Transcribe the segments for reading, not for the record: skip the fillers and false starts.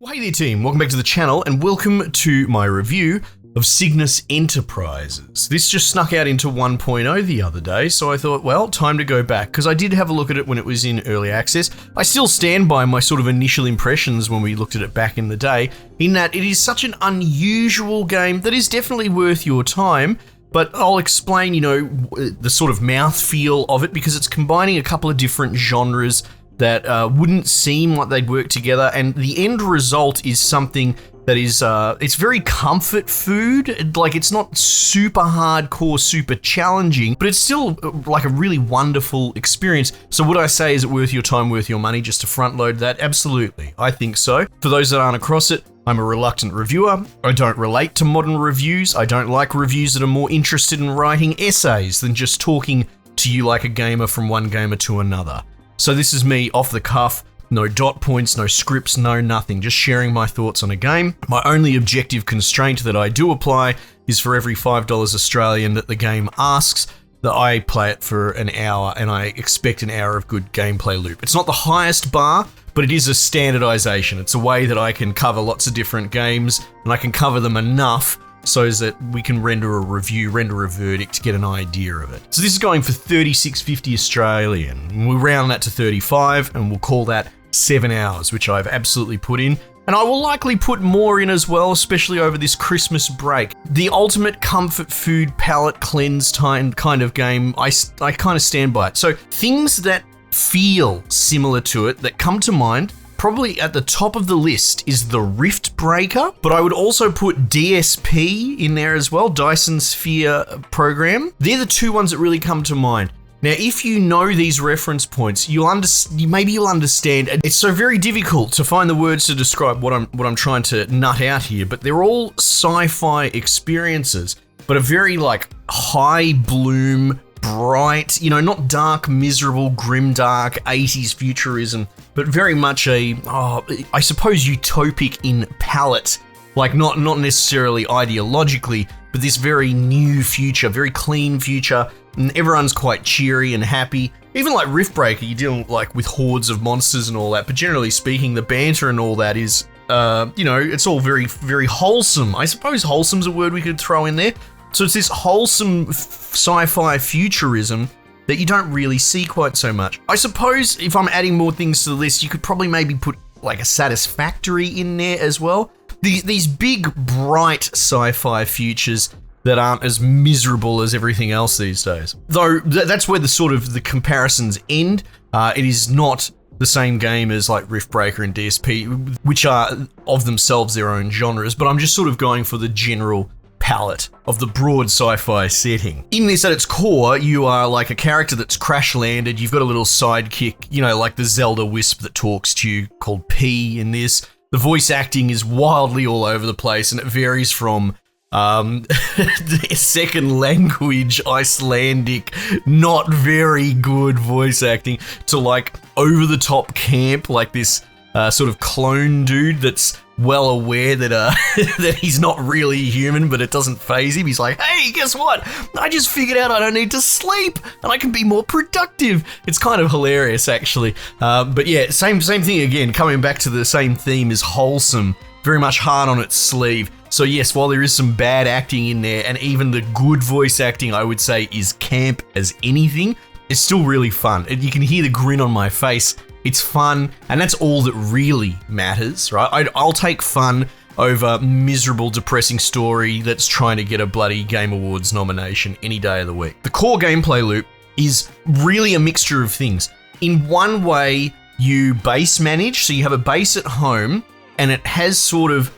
Hey there team, welcome back to the channel and welcome to my review of Cygnus Enterprises. This just snuck out into 1.0 the other day, so I thought, well, time to go back, because I did have a look at it when it was in early access. I still stand by my sort of initial impressions when we looked at it back in the day, in that it is such an unusual game that is definitely worth your time, but I'll explain, the sort of mouthfeel of it, because it's combining a couple of different genres that wouldn't seem like they'd work together, and the end result is something that is, it's very comfort food. Like, it's not super hardcore, super challenging, but it's still like a really wonderful experience. So would I say, is it worth your time, worth your money, just to front load that? Absolutely, I think so. For those that aren't across it, I'm a reluctant reviewer. I don't relate to modern reviews. I don't like reviews that are more interested in writing essays than just talking to you like a gamer from one gamer to another. So this is me off the cuff, no dot points, no scripts, no nothing, just sharing my thoughts on a game. My only objective constraint that I do apply is for every $5 Australian that the game asks, that I play it for an hour, and I expect an hour of good gameplay loop. It's not the highest bar, but it is a standardization. It's a way that I can cover lots of different games, and I can cover them enough so that we can render a review, render a verdict, get an idea of it. So this is going for $36.50 Australian. We'll round that to 35 and we'll call that 7 hours, which I've absolutely put in. And I will likely put more in as well, especially over this Christmas break. The ultimate comfort food palate cleanse kind of game, I kind of stand by it. So things that feel similar to it, that come to mind, probably at the top of the list is the Rift Breaker, but I would also put DSP in there as well, Dyson Sphere program. They're the two ones that really come to mind. Now, if you know these reference points, maybe you'll understand. It's so very difficult to find the words to describe what I'm trying to nut out here, but they're all sci-fi experiences, but a very like high bloom, bright, not dark, miserable, grimdark 80s futurism, but very much I suppose utopic in palette, like not necessarily ideologically, but this very new future, very clean future, and everyone's quite cheery and happy. Even like Rift Breaker, you're dealing like with hordes of monsters and all that, but generally speaking, the banter and all that is, it's all very, very wholesome. I suppose wholesome's a word we could throw in there. So it's this wholesome sci-fi futurism that you don't really see quite so much. I suppose if I'm adding more things to the list, you could probably maybe put like a Satisfactory in there as well. These big, bright sci-fi futures that aren't as miserable as everything else these days. Though that's where the comparisons end. It is not the same game as like Rift Breaker and DSP, which are of themselves their own genres, but I'm just sort of going for the general palette of the broad sci-fi setting. In this, at its core, you are like a character that's crash landed. You've got a little sidekick, like the Zelda Wisp that talks to you, called P in this. The voice acting is wildly all over the place, and it varies from the second language Icelandic, not very good voice acting, to like over the top camp, like this sort of clone dude that's well aware that that he's not really human, but it doesn't faze him. He's like, hey, guess what? I just figured out I don't need to sleep and I can be more productive. It's kind of hilarious, actually. But yeah, same thing again, coming back to the same theme, is wholesome, very much hard on its sleeve. So yes, while there is some bad acting in there, and even the good voice acting, I would say, is camp as anything, it's still really fun. You can hear the grin on my face. It's fun, and that's all that really matters, right? I'll take fun over miserable, depressing story that's trying to get a bloody Game Awards nomination any day of the week. The core gameplay loop is really a mixture of things. In one way, you base manage, so you have a base at home, and it has sort of,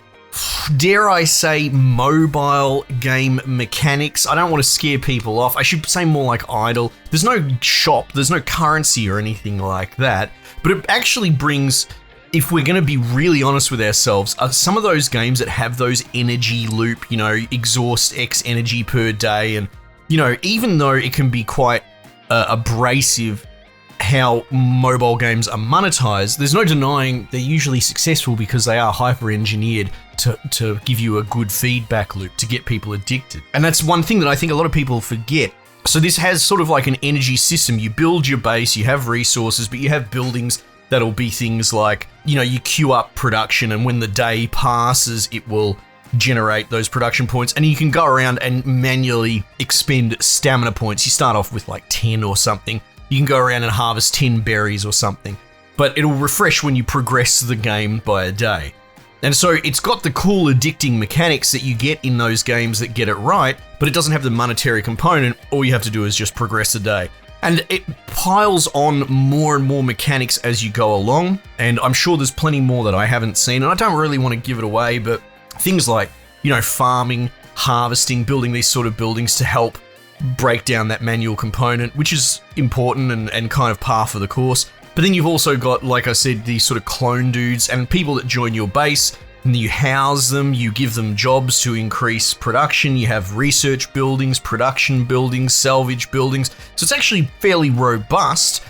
dare I say, mobile game mechanics. I don't want to scare people off. I should say more like idle. There's no shop, there's no currency or anything like that. But it actually brings, if we're going to be really honest with ourselves, some of those games that have those energy loop, exhaust X energy per day, and, even though it can be quite abrasive how mobile games are monetized, there's no denying they're usually successful because they are hyper-engineered to give you a good feedback loop to get people addicted. And that's one thing that I think a lot of people forget. So this has sort of like an energy system. You build your base, you have resources, but you have buildings that'll be things like, you queue up production, and when the day passes, it will generate those production points, and you can go around and manually expend stamina points. You start off with like 10 or something. You can go around and harvest 10 berries or something, but it'll refresh when you progress the game by a day. And so it's got the cool, addicting mechanics that you get in those games that get it right, but it doesn't have the monetary component. All you have to do is just progress a day. And it piles on more and more mechanics as you go along, and I'm sure there's plenty more that I haven't seen, and I don't really want to give it away, but things like, farming, harvesting, building these sort of buildings to help break down that manual component, which is important and kind of par for the course. But then you've also got, like I said, these sort of clone dudes and people that join your base, and you house them, you give them jobs to increase production, you have research buildings, production buildings, salvage buildings. So it's actually fairly robust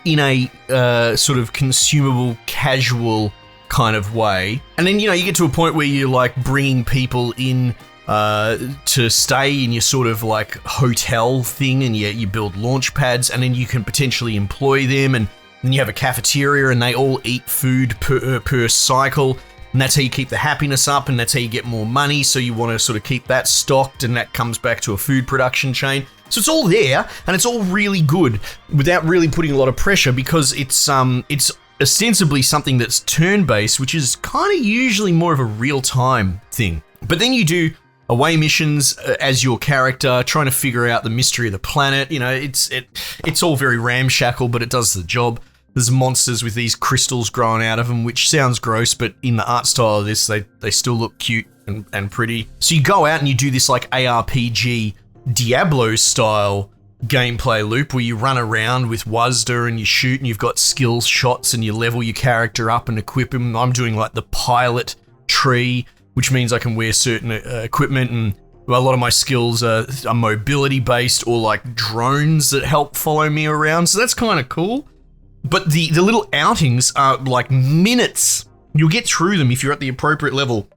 in a sort of consumable, casual kind of way. And then, you get to a point where you're like bringing people in to stay in your sort of like hotel thing, and you build launch pads, and then you can potentially employ them, and then you have a cafeteria and they all eat food per cycle, and that's how you keep the happiness up, and that's how you get more money. So you want to sort of keep that stocked, and that comes back to a food production chain. So it's all there, and it's all really good without really putting a lot of pressure, because it's ostensibly something that's turn-based, which is kind of usually more of a real-time thing. But then you do away missions as your character, trying to figure out the mystery of the planet. It's all very ramshackle, but it does the job. There's monsters with these crystals growing out of them, which sounds gross, but in the art style of this, they still look cute and pretty. So you go out and you do this like ARPG Diablo style gameplay loop where you run around with Wazda and you shoot, and you've got skills shots, and you level your character up and equip him. I'm doing like the pilot tree, which means I can wear certain equipment, and a lot of my skills are mobility based, or like drones that help follow me around. So that's kind of cool. But the little outings are like minutes. You'll get through them if you're at the appropriate level,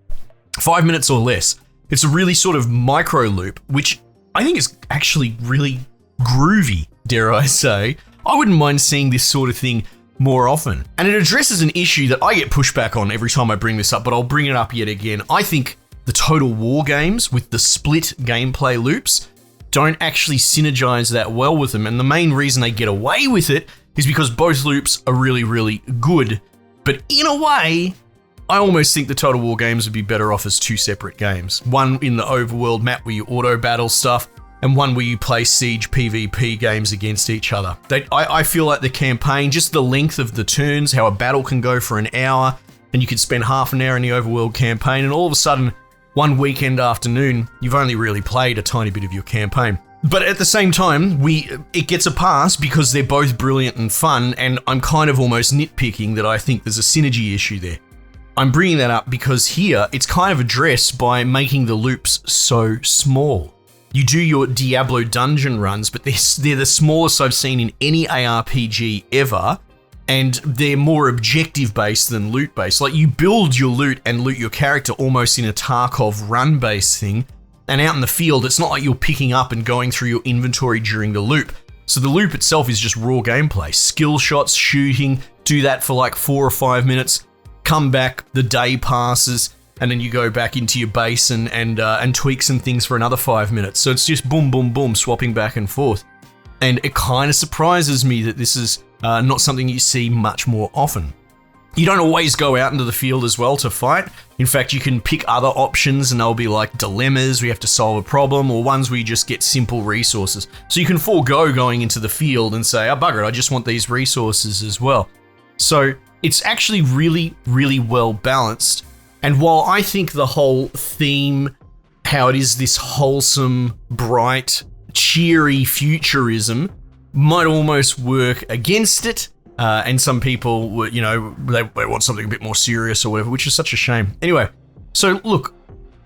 5 minutes or less. It's a really sort of micro loop, which I think is actually really groovy, dare I say. I wouldn't mind seeing this sort of thing more often. And it addresses an issue that I get pushback on every time I bring this up, but I'll bring it up yet again. I think the Total War games with the split gameplay loops don't actually synergize that well with them. And the main reason they get away with it is because both loops are really, really good. But in a way, I almost think the Total War games would be better off as two separate games. One in the overworld map where you auto battle stuff, and one where you play siege PvP games against each other. I feel like the campaign, just the length of the turns, how a battle can go for an hour, and you could spend half an hour in the overworld campaign, and all of a sudden, one weekend afternoon, you've only really played a tiny bit of your campaign. But at the same time, it gets a pass because they're both brilliant and fun, and I'm kind of almost nitpicking that I think there's a synergy issue there. I'm bringing that up because here, it's kind of addressed by making the loops so small. You do your Diablo dungeon runs, but they're the smallest I've seen in any ARPG ever, and they're more objective-based than loot-based. Like, you build your loot and loot your character almost in a Tarkov run-based thing, and out in the field, it's not like you're picking up and going through your inventory during the loop. So the loop itself is just raw gameplay. Skill shots, shooting, do that for like 4 or 5 minutes, come back, the day passes, and then you go back into your base and tweak some things for another 5 minutes. So it's just boom, boom, boom, swapping back and forth. And it kind of surprises me that this is not something you see much more often. You don't always go out into the field as well to fight. In fact, you can pick other options, and they'll be like dilemmas where you have to solve a problem, or ones where you just get simple resources. So you can forego going into the field and say, oh, bugger it, I just want these resources as well. So it's actually really, really well balanced. And while I think the whole theme, how it is this wholesome, bright, cheery futurism, might almost work against it, and some people, they want something a bit more serious or whatever, which is such a shame. Anyway, so look,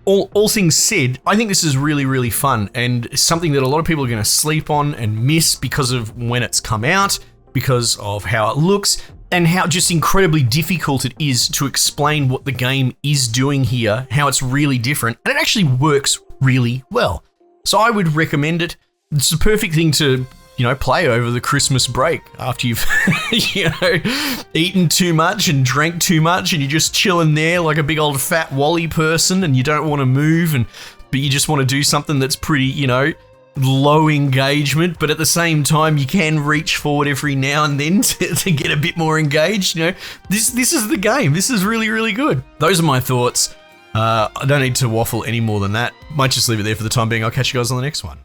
all things said, I think this is really, really fun, and something that a lot of people are going to sleep on and miss because of when it's come out, because of how it looks, and how just incredibly difficult it is to explain what the game is doing here, how it's really different, and it actually works really well. So I would recommend it. It's the perfect thing to play over the Christmas break after you've, eaten too much and drank too much, and you're just chilling there like a big old fat Wally person, and you don't want to move, but you just want to do something that's pretty, low engagement, but at the same time you can reach forward every now and then to get a bit more engaged. This is the game. This is really, really good. Those are my thoughts. I don't need to waffle any more than that. Might just leave it there for the time being. I'll catch you guys on the next one.